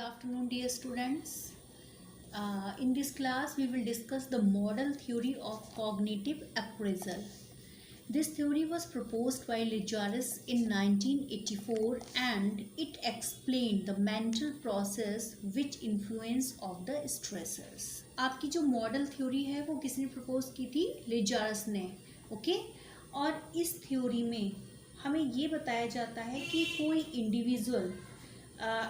afternoon, dear students. In this class, we will discuss the model theory of cognitive appraisal. This theory was proposed by Lijares in 1984 and it explained the mental process which influence of the stressors. आपकी जो model theory है वो किसने propose की थी? लिजारस ने. Okay और इस थ्योरी में हमें ये बताया जाता है कि कोई इंडिविजुअल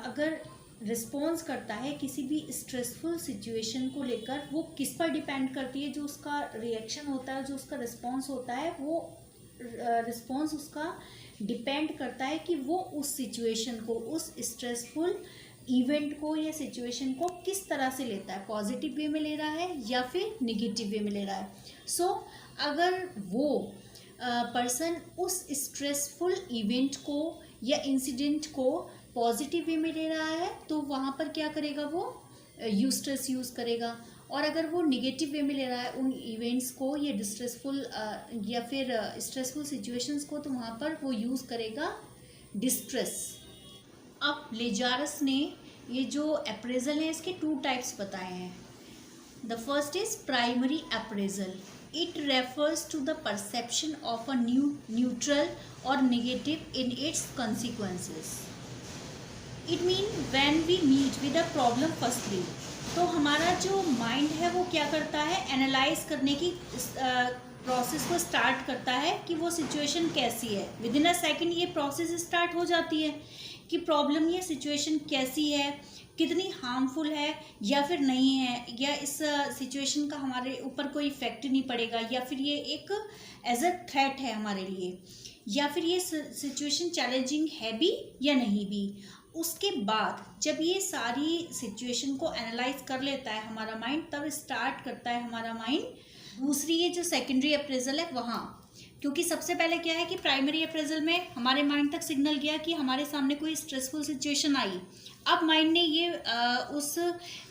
अगर रिस्पॉन्स करता है किसी भी स्ट्रेसफुल सिचुएशन को लेकर, वो किस पर डिपेंड करती है, जो उसका रिएक्शन होता है, जो उसका रिस्पॉन्स होता है, वो रिस्पॉन्स उसका डिपेंड करता है कि वो उस सिचुएशन को, उस स्ट्रेसफुल इवेंट को या सिचुएशन को किस तरह से लेता है, पॉजिटिव वे में ले रहा है या फिर निगेटिव वे में ले रहा है. सो अगर वो पर्सन उस स्ट्रेसफुल इवेंट को या इंसिडेंट को पॉजिटिव वे में ले रहा है तो वहाँ पर क्या करेगा, वो यूस्ट्रेस यूज़ करेगा. और अगर वो निगेटिव वे में ले रहा है उन इवेंट्स को या डिस्ट्रेसफुल या फिर स्ट्रेसफुल सिचुएशंस को, तो वहाँ पर वो यूज़ करेगा डिस्ट्रेस. अब लिजारस ने ये जो अप्रेजल है इसके 2 टाइप्स बताए हैं. The first is primary appraisal. It refers to the perception of a neutral or negative in its consequences. It means when we meet with a problem firstly, तो हमारा जो माइंड है वो क्या करता है, एनालाइज करने की प्रोसेस को स्टार्ट करता है कि वो सिचुएशन कैसी है. विद इन अ सेकेंड ये प्रोसेस स्टार्ट हो जाती है कि प्रॉब्लम ये सिचुएशन कैसी है, कितनी हार्मफुल है या फिर नहीं है, या इस सिचुएशन का हमारे ऊपर कोई इफेक्ट नहीं पड़ेगा, या फिर ये एक एज अ थ्रेट है हमारे लिए, या फिर ये सिचुएशन चैलेंजिंग है भी या नहीं भी. उसके बाद जब ये सारी सिचुएशन को एनालाइज कर लेता है हमारा माइंड, तब स्टार्ट करता है हमारा माइंड दूसरी ये जो सेकेंडरी अप्रेजल है वहाँ. क्योंकि सबसे पहले क्या है कि प्राइमरी अप्रेजल में हमारे माइंड तक सिग्नल गया कि हमारे सामने कोई स्ट्रेसफुल सिचुएशन आई. अब माइंड ने ये उस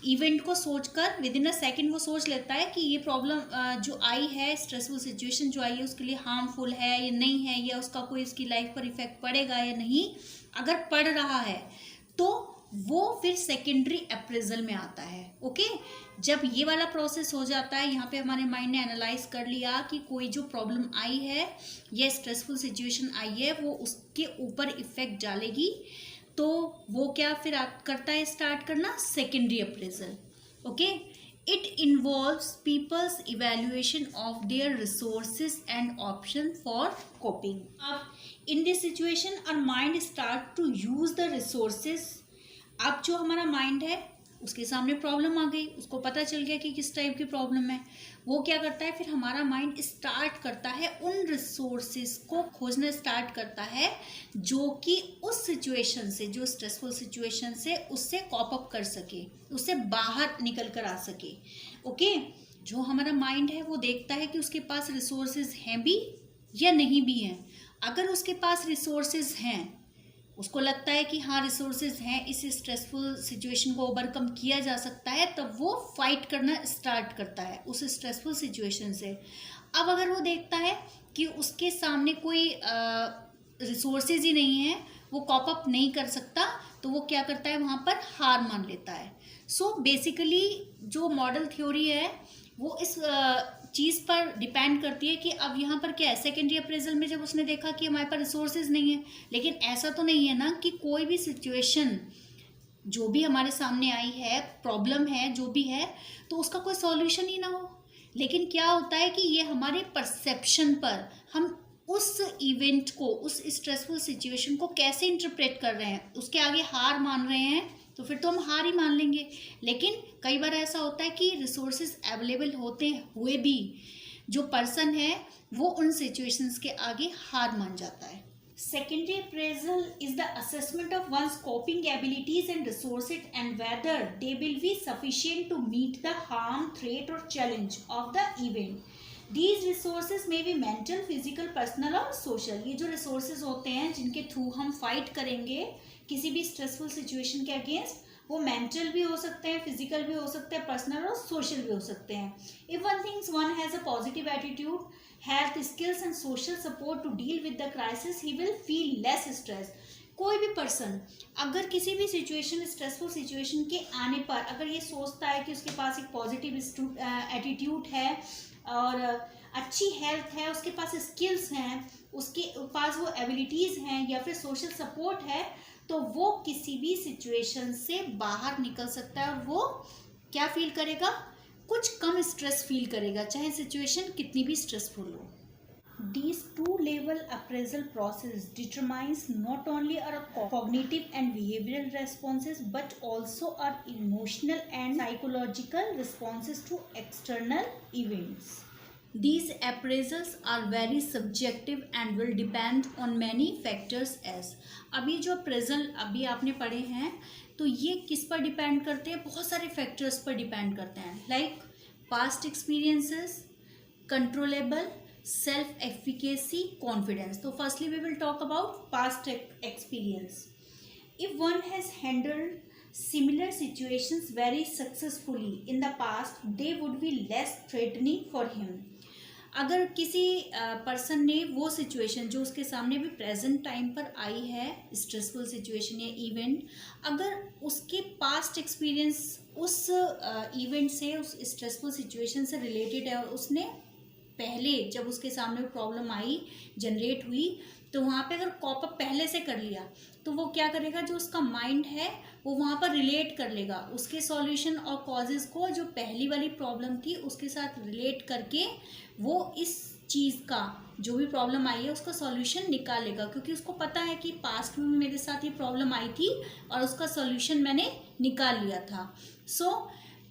इवेंट को सोचकर विद इन अ सेकेंड वो सोच लेता है कि ये प्रॉब्लम जो आई है, स्ट्रेसफुल सिचुएशन जो आई है उसके लिए हार्मफुल है या नहीं है, या उसका कोई इसकी लाइफ पर इफेक्ट पड़ेगा या नहीं. अगर पड़ रहा है तो वो फिर सेकेंडरी अप्रेजल में आता है. ओके जब ये वाला प्रोसेस हो जाता है, यहाँ पे हमारे माइंड ने एनालाइज कर लिया कि कोई जो प्रॉब्लम आई है या स्ट्रेसफुल सिचुएशन आई है वो उसके ऊपर इफेक्ट डालेगी, तो वो क्या फिर करता है, स्टार्ट करना secondary appraisal. Okay it involves peoples evaluation of their resources and option for coping. अब in this situation our mind start to use the resources. अब जो हमारा माइंड है उसके सामने प्रॉब्लम आ गई, उसको पता चल गया कि किस टाइप की प्रॉब्लम है. वो क्या करता है, फिर हमारा माइंड स्टार्ट करता है उन रिसोर्सेज को खोजना स्टार्ट करता है जो कि उस सिचुएशन से, जो स्ट्रेसफुल सिचुएशन से उससे कॉप अप कर सके, उससे बाहर निकल कर आ सके. ओके जो हमारा माइंड है वो देखता है कि उसके पास रिसोर्सेज हैं भी या नहीं भी हैं. अगर उसके पास रिसोर्सेज हैं, उसको लगता है कि हाँ रिसोर्सेज हैं, इस स्ट्रेसफुल सिचुएशन को ओवरकम किया जा सकता है, तब वो फाइट करना स्टार्ट करता है उस स्ट्रेसफुल सिचुएशन से. अब अगर वो देखता है कि उसके सामने कोई रिसोर्सेज ही नहीं है, वो कॉप अप नहीं कर सकता, तो वो क्या करता है, वहाँ पर हार मान लेता है. सो बेसिकली जो मॉडल थ्योरी है वो इस चीज़ पर डिपेंड करती है कि अब यहाँ पर क्या है, सेकेंडरी अप्रेजल में जब उसने देखा कि हमारे पास रिसोर्सेज नहीं है, लेकिन ऐसा तो नहीं है ना कि कोई भी सिचुएशन जो भी हमारे सामने आई है, प्रॉब्लम है जो भी है, तो उसका कोई सॉल्यूशन ही ना हो. लेकिन क्या होता है कि ये हमारे परसेप्शन पर हम उस इवेंट को, उस स्ट्रेसफुल सिचुएशन को कैसे इंटरप्रेट कर रहे हैं, उसके आगे हार मान रहे हैं, तो फिर तो हम हार ही मान लेंगे. लेकिन कई बार ऐसा होता है कि रिसोर्सेज अवेलेबल होते हुए भी जो पर्सन है वो उन सिचुएशंस के आगे हार मान जाता है. Secondary appraisal is the assessment of ones coping abilities and resources and whether they will be sufficient to meet the harm, threat or challenge of the event. These resources may be mental, physical, personal और social. ये जो resources होते हैं जिनके through हम fight करेंगे किसी भी स्ट्रेसफुल सिचुएशन के अगेंस्ट, वो मेंटल भी हो सकते हैं, फिजिकल भी हो सकते हैं, पर्सनल और सोशल भी हो सकते हैं. If one thinks one has a positive attitude, health, skills and social support to deal with the crisis, he will feel less stress. कोई भी पर्सन अगर किसी भी सिचुएशन, स्ट्रेसफुल सिचुएशन के आने पर अगर ये सोचता है कि उसके पास एक पॉजिटिव एटीट्यूड है और अच्छी हेल्थ है, उसके पास स्किल्स हैं, उसके पास वो एबिलिटीज़ हैं या फिर सोशल सपोर्ट है, तो वो किसी भी सिचुएशन से बाहर निकल सकता है और वो क्या फील करेगा, कुछ कम स्ट्रेस फील करेगा, चाहे सिचुएशन कितनी भी स्ट्रेसफुल हो। These two-level appraisal process determines not only our cognitive and behavioral responses but also our emotional and psychological responses to external events. These appraisals are very subjective and will depend on many factors as. अभी जो appraisal अभी आपने पढ़े हैं तो ये किस पर डिपेंड करते हैं, बहुत सारे फैक्टर्स पर डिपेंड करते हैं, like past experiences, controllable, self efficacy, confidence. So firstly we will talk about past experience. If one has handled similar situations very successfully in the past, they would be less threatening for him. अगर किसी person ने वो situation जो उसके सामने भी present time पर आई है, स्ट्रेसफुल सिचुएशन या इवेंट, अगर उसके पास्ट एक्सपीरियंस उस इवेंट से, उस स्ट्रेसफुल सिचुएशन से रिलेटेड है और उसने पहले जब उसके सामने प्रॉब्लम आई, जनरेट हुई, तो वहाँ पे अगर कॉप अप पहले से कर लिया तो वो क्या करेगा, जो उसका माइंड है वो वहाँ पर रिलेट कर लेगा उसके सॉल्यूशन और कॉजेज़ को, जो पहली वाली प्रॉब्लम थी उसके साथ रिलेट करके वो इस चीज़ का जो भी प्रॉब्लम आई है उसका सॉल्यूशन निकालेगा, क्योंकि उसको पता है कि पास्ट में मेरे साथ ये प्रॉब्लम आई थी और उसका सॉल्यूशन मैंने निकाल लिया था।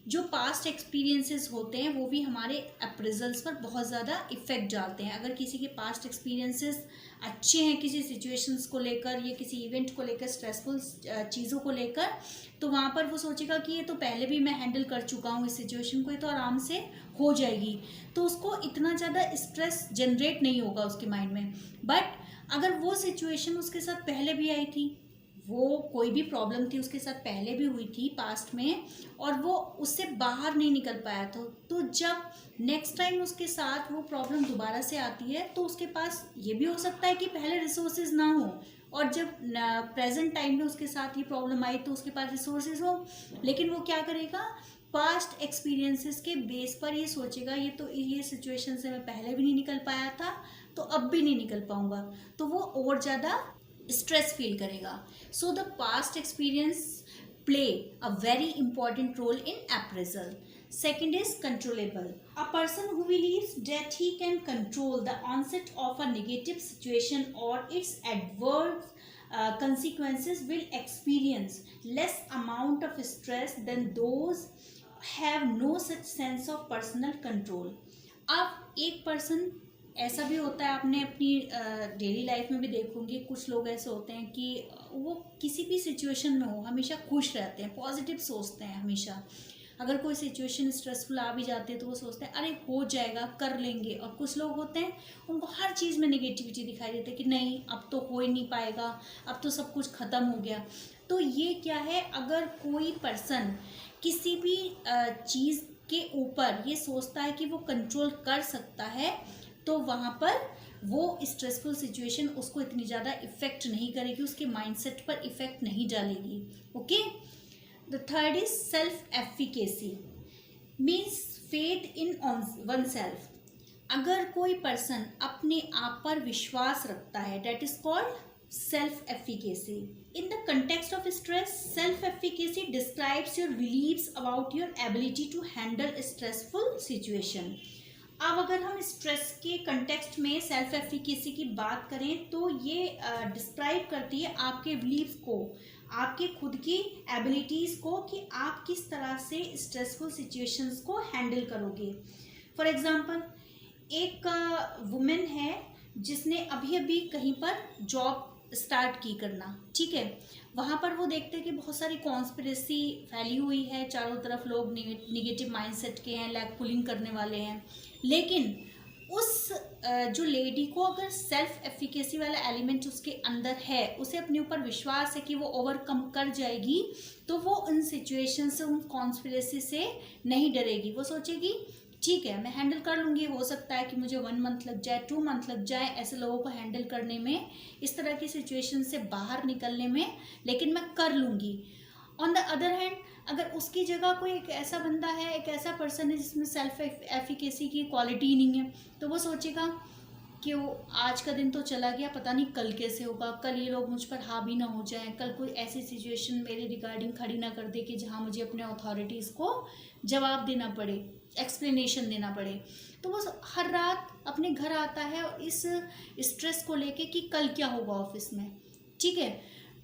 जो पास्ट एक्सपीरियंसेस होते हैं वो भी हमारे अप्रेजल्स पर बहुत ज़्यादा इफ़ेक्ट डालते हैं। अगर किसी के पास्ट एक्सपीरियंसेस अच्छे हैं किसी सिचुएशंस को लेकर या किसी इवेंट को लेकर, स्ट्रेसफुल चीज़ों को लेकर, तो वहाँ पर वो सोचेगा कि ये तो पहले भी मैं हैंडल कर चुका हूँ इस सिचुएशन को, ये तो आराम से हो जाएगी, तो उसको इतना ज़्यादा स्ट्रेस जनरेट नहीं होगा उसके माइंड में। बट अगर वो सिचुएशन उसके साथ पहले भी आई थी, वो कोई भी प्रॉब्लम थी उसके साथ पहले भी हुई थी पास्ट में और वो उससे बाहर नहीं निकल पाया था, तो जब नेक्स्ट टाइम उसके साथ वो प्रॉब्लम दोबारा से आती है तो उसके पास ये भी हो सकता है कि पहले रिसोर्सेज ना हो, और जब प्रेजेंट टाइम में उसके साथ ये प्रॉब्लम आई तो उसके पास रिसोर्सेज हो, लेकिन वो क्या करेगा, पास्ट एक्सपीरियंसेस के बेस पर ये सोचेगा ये सिचुएशन से मैं पहले भी नहीं निकल पाया था तो अब भी नहीं निकल पाऊंगा, तो वो और ज़्यादा स्ट्रेस फील करेगा। So the past experience play a very important role in appraisal. Second is controllable. A person who believes that he can control the onset of a negative situation or its adverse consequences will experience less amount of stress than those have no such sense of personal control. अब एक person ऐसा भी होता है, आपने अपनी daily life में भी देखोगे, कुछ लोग ऐसे होते हैं कि वो किसी भी सिचुएशन में हो हमेशा खुश रहते हैं, पॉजिटिव सोचते हैं हमेशा। अगर कोई सिचुएशन स्ट्रेसफुल आ भी जाती है तो वो सोचते हैं अरे हो जाएगा, कर लेंगे। और कुछ लोग होते हैं उनको हर चीज़ में नेगेटिविटी दिखाई देती है कि नहीं अब तो हो ही नहीं पाएगा, अब तो सब कुछ ख़त्म हो गया। तो ये क्या है, अगर कोई पर्सन किसी भी चीज़ के ऊपर ये सोचता है कि वो कंट्रोल कर सकता है तो वहाँ पर वो स्ट्रेसफुल सिचुएशन उसको इतनी ज़्यादा इफ़ेक्ट नहीं करेगी, उसके माइंडसेट पर इफ़ेक्ट नहीं डालेगी। Okay, the third is self efficacy, means faith in oneself. अगर कोई पर्सन अपने आप पर विश्वास रखता है, that is called self efficacy. In the context of stress, self efficacy describes your beliefs about your ability to handle stressful situation. अब अगर हम स्ट्रेस के कंटेक्स्ट में सेल्फ एफिकेसी की बात करें तो ये डिस्क्राइब करती है आपके बिलीव्स को, आपके खुद की एबिलिटीज़ को, कि आप किस तरह से स्ट्रेसफुल सिचुएशंस को हैंडल करोगे। फॉर एग्जांपल, एक वुमेन है जिसने अभी अभी कहीं पर जॉब स्टार्ट की करना, ठीक है। वहाँ पर वो देखते हैं कि बहुत सारी कॉन्स्पिरेसी फैली हुई है, चारों तरफ लोग निगेटिव माइंडसेट के हैं, लैग पुलिंग करने वाले हैं। लेकिन उस जो लेडी को अगर सेल्फ एफिकेसी वाला एलिमेंट उसके अंदर है, उसे अपने ऊपर विश्वास है कि वो ओवरकम कर जाएगी, तो वो उन सिचुएशन से, उन कॉन्स्पिरेसी से नहीं डरेगी। वो सोचेगी ठीक है, मैं हैंडल कर लूँगी, हो सकता है कि मुझे 1 मंथ लग जाए, 2 मंथ लग जाए ऐसे लोगों को हैंडल करने में, इस तरह की सिचुएशन से बाहर निकलने में, लेकिन मैं कर लूँगी। ऑन द अदर हैंड, अगर उसकी जगह कोई एक ऐसा बंदा है, एक ऐसा पर्सन है जिसमें सेल्फ एफिकेसी की क्वालिटी नहीं है, तो वो सोचेगा कि वो आज का दिन तो चला गया, पता नहीं कल कैसे होगा, कल ये लोग मुझ पर हावी ना हो जाएं, कल कोई ऐसी सिचुएशन मेरे रिगार्डिंग खड़ी ना कर दे कि जहाँ मुझे अपने अथॉरिटीज़ को जवाब देना पड़े, एक्सप्लेनेशन देना पड़े। तो वो हर रात अपने घर आता है और इस स्ट्रेस को लेके कि कल क्या होगा ऑफिस में। ठीक है,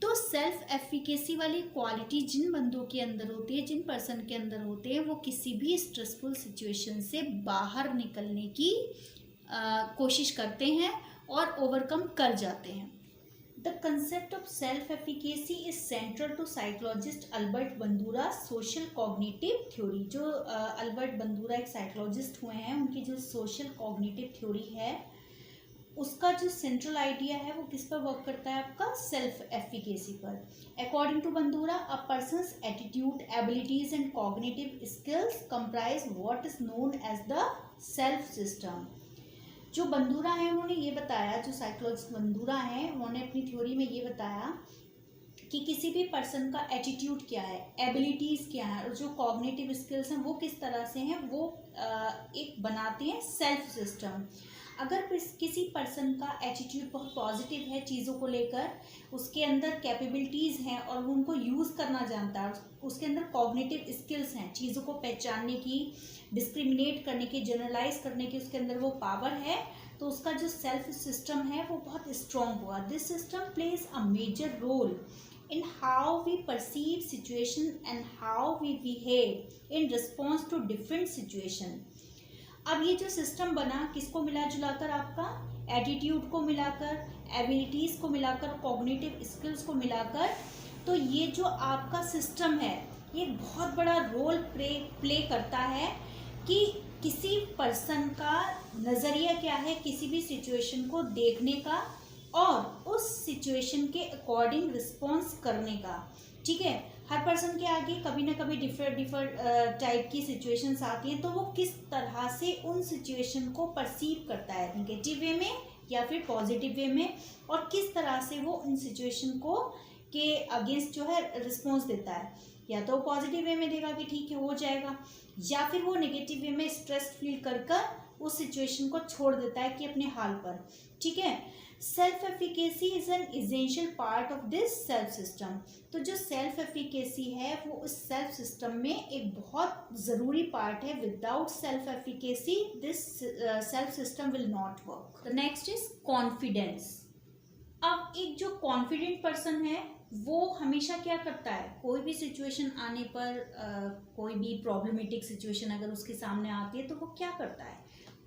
तो सेल्फ एफिकेसी वाली क्वालिटी जिन बंदों के अंदर होती है, जिन पर्सन के अंदर होते हैं, वो किसी भी स्ट्रेसफुल सिचुएशन से बाहर निकलने की कोशिश करते हैं और ओवरकम कर जाते हैं। The concept of self efficacy is central to psychologist Albert Bandura social cognitive theory. जो अल्बर्ट बंदूरा एक साइकोलॉजिस्ट हुए हैं, उनकी जो सोशल कॉग्निटिव थ्योरी है, उसका जो सेंट्रल आइडिया है वो किस पर वर्क करता है, आपका सेल्फ एफिकेसी पर। According to Bandura, a persons attitude, abilities and cognitive skills comprise what is known as the self system. जो बंदूरा है उन्होंने ये बताया, जो साइकोलॉजिस्ट बंदूरा हैं उन्होंने अपनी थ्योरी में ये बताया कि किसी भी पर्सन का एटीट्यूड क्या है, एबिलिटीज़ क्या है और जो कॉग्निटिव स्किल्स हैं वो किस तरह से हैं, वो एक बनाते हैं सेल्फ सिस्टम। अगर किसी पर्सन का एटीट्यूड बहुत पॉजिटिव है चीज़ों को लेकर, उसके अंदर कैपेबिलिटीज़ हैं और वो उनको यूज़ करना जानता है, उसके अंदर कॉग्निटिव स्किल्स हैं चीज़ों को पहचानने की, डिस्क्रिमिनेट करने की, जनरलाइज करने की उसके अंदर वो पावर है, तो उसका जो सेल्फ सिस्टम है वो बहुत स्ट्रॉन्ग हुआ। This system plays a major role in how we perceive situation and how we behave in response to different situation। अब ये जो सिस्टम बना किसको मिला जुलाकर, आपका एटीट्यूड को मिलाकर, एबिलिटीज़ को मिलाकर, कॉग्निटिव स्किल्स को मिलाकर, तो ये जो आपका सिस्टम है ये बहुत बड़ा रोल प्ले करता है कि किसी पर्सन का नज़रिया क्या है किसी भी सिचुएशन को देखने का और उस सिचुएशन के अकॉर्डिंग रिस्पॉन्स करने का। ठीक है, हर पर्सन के आगे कभी ना कभी डिफरेंट टाइप की सिचुएशंस आती हैं, तो वो किस तरह से उन सिचुएशन को परसीव करता है, नेगेटिव वे में या फिर पॉजिटिव वे में, और किस तरह से वो उन सिचुएशन को के अगेंस्ट जो है रिस्पॉन्स देता है। या तो पॉजिटिव वे में देगा कि ठीक है हो जाएगा, या फिर वो नेगेटिव वे में स्ट्रेस फील कर उस सिचुएशन को छोड़ देता है कि अपने हाल पर। ठीक है, self efficacy is an essential part of this self system. तो जो सेल्फ एफिकेसी है वो उस सेल्फ सिस्टम में एक बहुत ज़रूरी पार्ट है। Without self efficacy this self system will not work. The next is confidence. अब एक जो कॉन्फिडेंट पर्सन है वो हमेशा क्या करता है, कोई भी सिचुएशन आने पर कोई भी प्रॉब्लमेटिक सिचुएशन अगर उसके सामने आती है तो वो क्या करता है,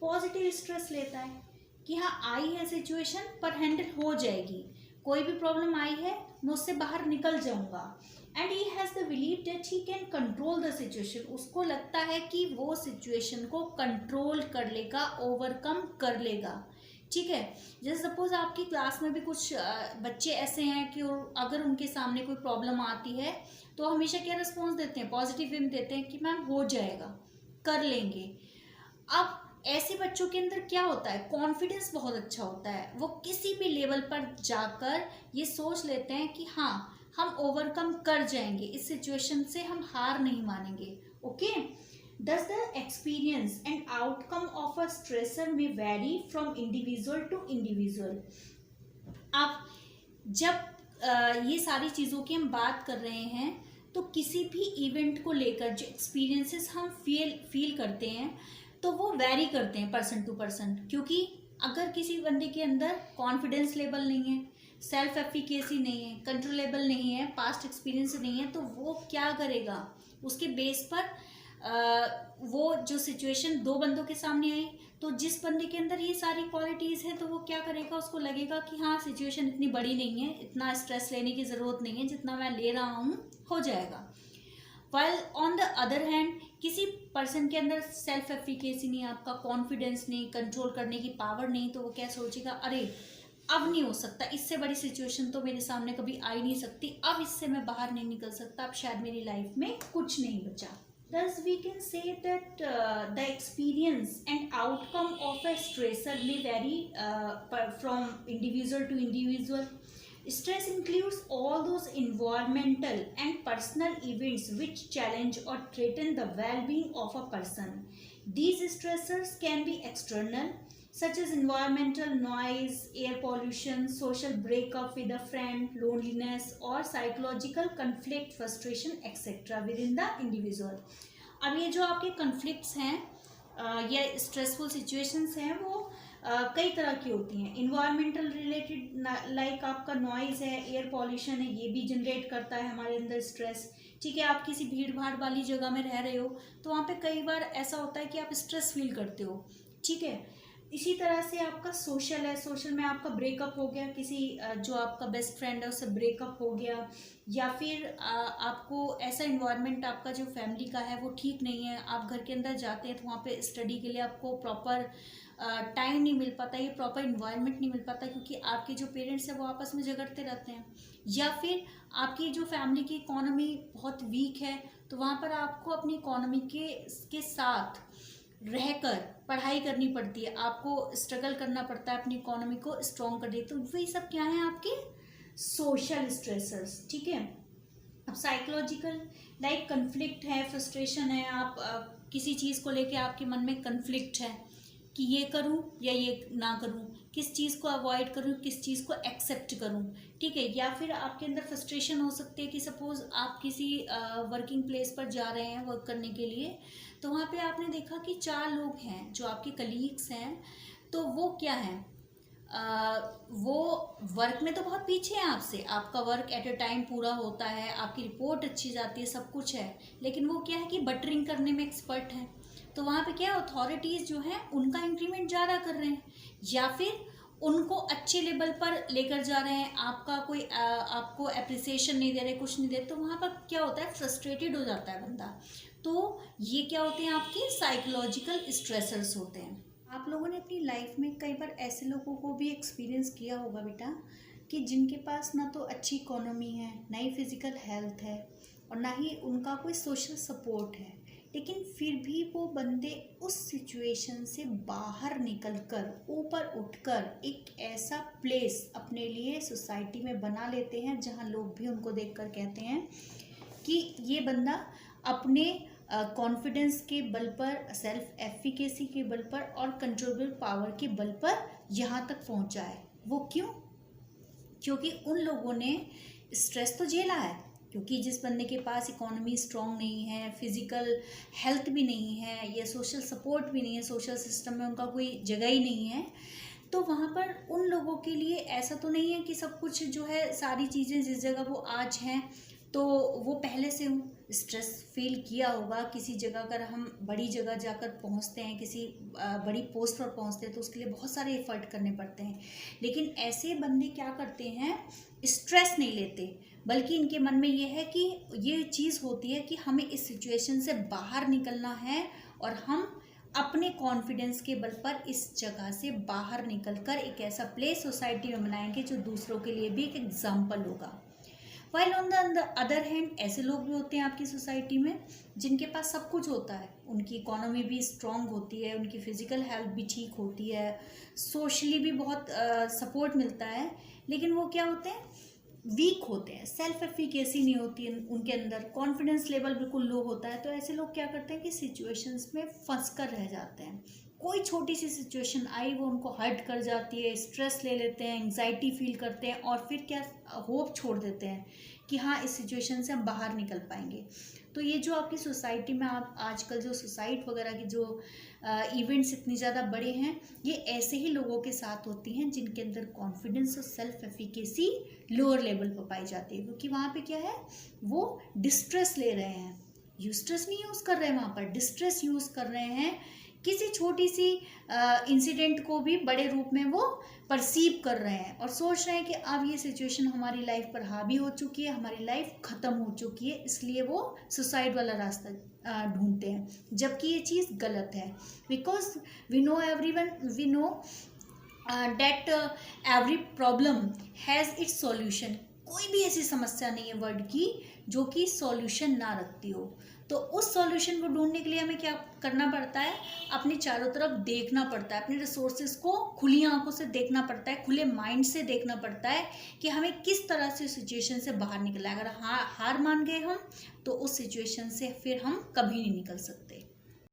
पॉजिटिव स्ट्रेस लेता है कि हाँ आई है सिचुएशन पर हैंडल हो जाएगी, कोई भी प्रॉब्लम आई है मैं उससे बाहर निकल जाऊंगा। And he has the believe that he can control the situation. उसको लगता है कि वो सिचुएशन को कंट्रोल कर लेगा, ओवरकम कर लेगा। ठीक है, जैसे सपोज आपकी क्लास में भी कुछ बच्चे ऐसे हैं कि अगर उनके सामने कोई प्रॉब्लम आती है तो हमेशा क्या रिस्पॉन्स देते हैं, पॉजिटिव वे में देते हैं कि मैम हो जाएगा, कर लेंगे। अब ऐसे बच्चों के अंदर क्या होता है, कॉन्फिडेंस बहुत अच्छा होता है, वो किसी भी लेवल पर जाकर ये सोच लेते हैं कि हाँ हम ओवरकम कर जाएंगे, इस सिचुएशन से हम हार नहीं मानेंगे। Okay, Thus the experience and outcome of a stressor may vary from individual to individual। अब जब ये सारी चीज़ों की हम बात कर रहे हैं तो किसी भी इवेंट को लेकर जो एक्सपीरियंसेस हम फील करते हैं तो वो वैरी करते हैं पर्सन टू पर्सन, क्योंकि अगर किसी बंदे के अंदर कॉन्फिडेंस लेवल नहीं है, सेल्फ एफिकेसी नहीं है, कंट्रोलेबल नहीं है, पास्ट एक्सपीरियंस नहीं है, तो वो क्या करेगा, उसके बेस पर वो जो सिचुएशन दो बंदों के सामने आई तो जिस बंदे के अंदर ये सारी क्वालिटीज़ हैं तो वो क्या करेगा, उसको लगेगा कि हाँ सिचुएशन इतनी बड़ी नहीं है, इतना स्ट्रेस लेने की ज़रूरत नहीं है, जितना मैं ले रहा हूँ हो जाएगा। While on the other hand किसी पर्सन के अंदर सेल्फ एफिकेसी नहीं, आपका कॉन्फिडेंस नहीं, कंट्रोल करने की पावर नहीं, तो वो क्या सोचेगा, अरे अब नहीं हो सकता, इससे बड़ी सिचुएशन तो मेरे सामने कभी आ ही नहीं सकती, अब इससे मैं बाहर नहीं निकल सकता, अब शायद मेरी लाइफ में कुछ नहीं बचा। Thus, we can say that the experience and outcome of a stressor may vary from individual to individual. Stress includes all those environmental and personal events which challenge or threaten the well-being of a person. These stressors can be external, such as environmental noise, air pollution, social breakup with a friend, loneliness, or psychological conflict, frustration, etc. within the individual. अब ये जो आपके conflicts हैं या stressful situations हैं वो कई तरह की होती हैं. इन्वायरमेंटल रिलेटेड, लाइक आपका नॉइज़ है, एयर पॉल्यूशन है, ये भी जनरेट करता है हमारे अंदर स्ट्रेस. ठीक है, आप किसी भीड़ भाड़ वाली जगह में रह रहे हो तो वहाँ पे कई बार ऐसा होता है कि आप स्ट्रेस फील करते हो. ठीक है, इसी तरह से आपका सोशल है, सोशल में आपका ब्रेकअप हो गया, किसी जो आपका बेस्ट फ्रेंड है उससे ब्रेकअप हो गया, या फिर आपको ऐसा इन्वायरमेंट आपका जो फैमिली का है वो ठीक नहीं है, आप घर के अंदर जाते हैं तो वहाँ पे स्टडी के लिए आपको प्रॉपर टाइम नहीं मिल पाता, ये प्रॉपर इन्वायरमेंट नहीं मिल पाता क्योंकि आपके जो पेरेंट्स हैं वो आपस में झगड़ते रहते हैं, या फिर आपकी जो फैमिली की इकोनॉमी बहुत वीक है तो वहाँ पर आपको अपनी इकोनॉमी के साथ रहकर पढ़ाई करनी पड़ती है, आपको स्ट्रगल करना पड़ता है अपनी इकोनॉमी को स्ट्रॉन्ग करने. तो वही सब क्या है आपके सोशल स्ट्रेसर्स. ठीक है, अब साइकोलॉजिकल, लाइक कन्फ्लिक्ट है, फ्रस्ट्रेशन है, आप किसी चीज़ को लेके आपके मन में कन्फ्लिक्ट है कि ये करूं या ये ना करूं, किस चीज़ को अवॉइड करूं, किस चीज़ को एक्सेप्ट करूं. ठीक है, या फिर आपके अंदर फ्रस्ट्रेशन हो सकती है कि सपोज आप किसी वर्किंग प्लेस पर जा रहे हैं वर्क करने के लिए, तो वहाँ पे आपने देखा कि 4 लोग हैं जो आपके कलीग्स हैं, तो वो क्या हैं, वो वर्क में तो बहुत पीछे हैं आपसे, आपका वर्क एट अ टाइम पूरा होता है, आपकी रिपोर्ट अच्छी जाती है, सब कुछ है, लेकिन वो क्या है कि बटरिंग करने में एक्सपर्ट हैं. तो वहाँ पे क्या अथॉरिटीज़ जो हैं उनका इंक्रीमेंट ज़्यादा कर रहे हैं या फिर उनको अच्छे लेवल पर लेकर जा रहे हैं, आपका कोई आपको अप्रिसिएशन नहीं दे रहे, कुछ नहीं दे रहे, तो वहाँ पर क्या होता है, फ्रस्ट्रेटेड हो जाता है बंदा. तो ये क्या होते हैं, आपके साइकोलॉजिकल स्ट्रेसर्स होते हैं. आप लोगों ने अपनी लाइफ में कई बार ऐसे लोगों को भी एक्सपीरियंस किया होगा बेटा कि जिनके पास ना तो अच्छी इकोनॉमी है, ना ही फिजिकल हेल्थ है और ना ही उनका कोई सोशल सपोर्ट है, लेकिन फिर भी वो बंदे उस सिचुएशन से बाहर निकलकर ऊपर उठकर एक ऐसा प्लेस अपने लिए सोसाइटी में बना लेते हैं जहां लोग भी उनको देखकर कहते हैं कि ये बंदा अपने कॉन्फिडेंस के बल पर, सेल्फ एफिकेसी के बल पर और कंट्रोलेबल पावर के बल पर यहाँ तक पहुँचा है. वो क्यों? क्योंकि उन लोगों ने स्ट्रेस तो झेला है, क्योंकि जिस बंदे के पास इकोनॉमी स्ट्रॉन्ग नहीं है, फिजिकल हेल्थ भी नहीं है, या सोशल सपोर्ट भी नहीं है, सोशल सिस्टम में उनका कोई जगह ही नहीं है, तो वहाँ पर उन लोगों के लिए ऐसा तो नहीं है कि सब कुछ जो है, सारी चीज़ें जिस जगह वो आज हैं तो वो पहले से स्ट्रेस फील किया होगा. किसी जगह अगर हम बड़ी जगह जाकर पहुंचते हैं, किसी बड़ी पोस्ट पर पहुंचते हैं तो उसके लिए बहुत सारे एफर्ट करने पड़ते हैं, लेकिन ऐसे बंदे क्या करते हैं, स्ट्रेस नहीं लेते, बल्कि इनके मन में ये है कि ये चीज़ होती है कि हमें इस सिचुएशन से बाहर निकलना है और हम अपने कॉन्फिडेंस के बल पर इस जगह से बाहर निकलकर एक ऐसा प्लेस सोसाइटी में बनाएंगे जो दूसरों के लिए भी एक एग्जाम्पल होगा. While on the other hand, ऐसे लोग भी होते हैं आपकी सोसाइटी में जिनके पास सब कुछ होता है, उनकी इकोनॉमी भी स्ट्रॉन्ग होती है, उनकी फिजिकल हेल्थ भी ठीक होती है, सोशली भी बहुत सपोर्ट मिलता है, लेकिन वो क्या होते हैं, वीक होते हैं, सेल्फ एफिकेसी नहीं होती है उनके अंदर, कॉन्फिडेंस लेवल बिल्कुल लो होता है. तो ऐसे लोग क्या करते हैं कि सिचुएशंस में फंस कर रह जाते हैं. कोई छोटी सी सिचुएशन आई वो उनको हर्ट कर जाती है, स्ट्रेस ले लेते हैं, एंग्जाइटी फील करते हैं और फिर क्या, होप छोड़ देते हैं कि हाँ इस सिचुएशन से हम बाहर निकल पाएंगे. तो ये जो आपकी सोसाइटी में आप आजकल जो सुसाइड वगैरह की जो इवेंट्स इतनी ज़्यादा बड़े हैं, ये ऐसे ही लोगों के साथ होती हैं जिनके अंदर कॉन्फिडेंस और सेल्फ एफिकेसी लोअर लेवल पर पाई जाती है, क्योंकि वहाँ पे क्या है, वो डिस्ट्रेस ले रहे हैं, यूस्ट्रेस नहीं यूज़ कर रहे हैं, वहाँ पर डिस्ट्रेस यूज़ कर रहे हैं. किसी छोटी सी इंसिडेंट को भी बड़े रूप में वो परसीव कर रहे हैं और सोच रहे हैं कि अब ये सिचुएशन हमारी लाइफ पर हावी हो चुकी है, हमारी लाइफ ख़त्म हो चुकी है, इसलिए वो सुसाइड वाला रास्ता ढूंढते हैं, जबकि ये चीज़ गलत है. Because we know that every problem has its solution. कोई भी ऐसी समस्या नहीं है वर्ल्ड की जो कि सॉल्यूशन ना रखती हो. तो उस सॉल्यूशन को ढूंढने के लिए हमें क्या करना पड़ता है, अपने चारों तरफ देखना पड़ता है, अपने रिसोर्सेज को खुली आंखों से देखना पड़ता है, खुले माइंड से देखना पड़ता है कि हमें किस तरह से सिचुएशन से बाहर निकलना है। अगर हार मान गए हम तो उस सिचुएशन से फिर हम कभी नहीं निकल सकते।